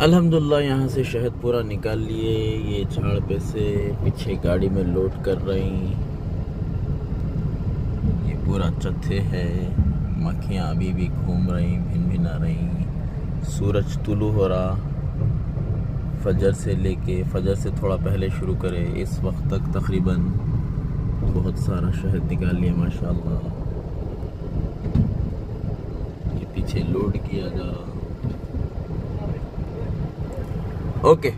अल्हम्दुलिल्लाह यहाँ से शहद पूरा निकाल लिए। ये झाड़ पे से पीछे गाड़ी में लोड कर रही। ये पूरा चत्थे है। मक्खियाँ अभी भी घूम रही, भिन भिन आ रही। सूरज तुलू हो रहा। फजर से थोड़ा पहले शुरू करे, इस वक्त तक तकरीबन बहुत सारा शहद निकाल लिया माशाअल्लाह। ये पीछे लोड किया जा रहा। ओके।